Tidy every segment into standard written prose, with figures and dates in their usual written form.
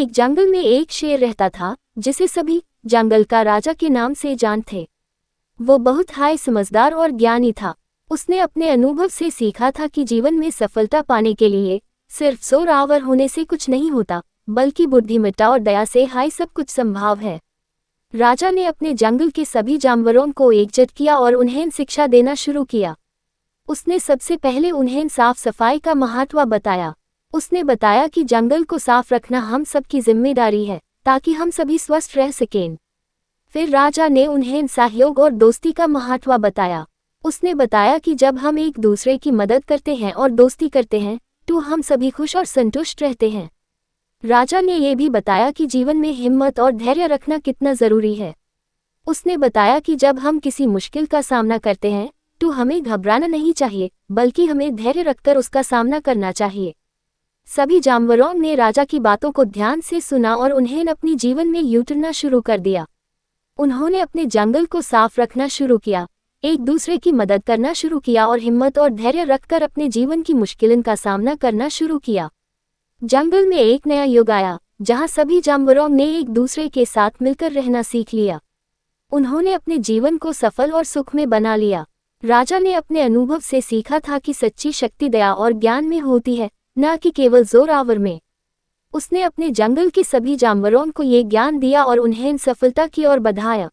एक जंगल में एक शेर रहता था जिसे सभी जंगल का राजा के नाम से जानते। वो बहुत हाय समझदार और ज्ञानी था। उसने अपने अनुभव से सीखा था कि जीवन में सफलता पाने के लिए सिर्फ जोरावर होने से कुछ नहीं होता, बल्कि बुद्धिमत्ता और दया से हाय सब कुछ संभव है। राजा ने अपने जंगल के सभी जानवरों को एकजुट किया और उन्हें शिक्षा देना शुरू किया। उसने सबसे पहले उन्हें साफ सफाई का महत्व बताया। उसने बताया कि जंगल को साफ रखना हम सबकी जिम्मेदारी है ताकि हम सभी स्वस्थ रह सकें। फिर राजा ने उन्हें सहयोग और दोस्ती का महत्व बताया। उसने बताया कि जब हम एक दूसरे की मदद करते हैं और दोस्ती करते हैं तो हम सभी खुश और संतुष्ट रहते हैं। राजा ने यह भी बताया कि जीवन में हिम्मत और धैर्य रखना कितना जरूरी है। उसने बताया कि जब हम किसी मुश्किल का सामना करते हैं तो हमें घबराना नहीं चाहिए, बल्कि हमें धैर्य रखकर उसका सामना करना चाहिए। सभी जानवरों ने राजा की बातों को ध्यान से सुना और उन्हें अपनी जीवन में उतारना शुरू कर दिया। उन्होंने अपने जंगल को साफ रखना शुरू किया, एक दूसरे की मदद करना शुरू किया और हिम्मत और धैर्य रखकर अपने जीवन की मुश्किलों का सामना करना शुरू किया। जंगल में एक नया युग आया जहां सभी जानवरों ने एक दूसरे के साथ मिलकर रहना सीख लिया। उन्होंने अपने जीवन को सफल और सुख में बना लिया। राजा ने अपने अनुभव से सीखा था कि सच्ची शक्ति दया और ज्ञान में होती है, न कि केवल जोरावर में। उसने अपने जंगल के सभी जानवरों को ये ज्ञान दिया और उन्हें सफलता की ओर बढ़ाया।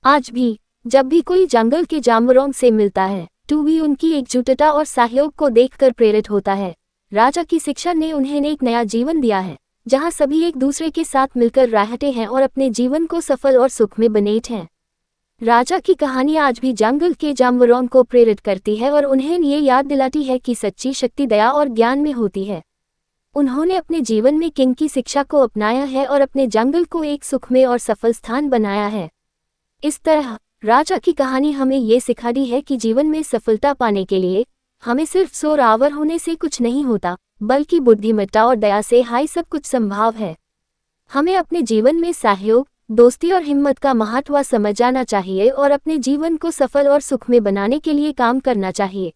आज भी जब भी कोई जंगल के जानवरों से मिलता है तो भी उनकी एकजुटता और सहयोग को देखकर प्रेरित होता है। राजा की शिक्षा ने उन्हें एक नया जीवन दिया है जहां सभी एक दूसरे के साथ मिलकर रहते हैं और अपने जीवन को सफल और सुखमय बनाते हैं। राजा की कहानी आज भी जंगल के जानवरों को प्रेरित करती है और उन्हें ये याद दिलाती है कि सच्ची शक्ति दया और ज्ञान में होती है। उन्होंने अपने जीवन में किंग की शिक्षा को अपनाया है और अपने जंगल को एक सुखमय और सफल स्थान बनाया है। इस तरह राजा की कहानी हमें ये सिखाती है कि जीवन में सफलता पाने के लिए हमें सिर्फ जोरावर होने से कुछ नहीं होता, बल्कि बुद्धिमत्ता और दया से हाय सब कुछ संभव है। हमें अपने जीवन में सहयोग, दोस्ती और हिम्मत का महत्व समझ जाना चाहिए और अपने जीवन को सफल और सुखमय बनाने के लिए काम करना चाहिए।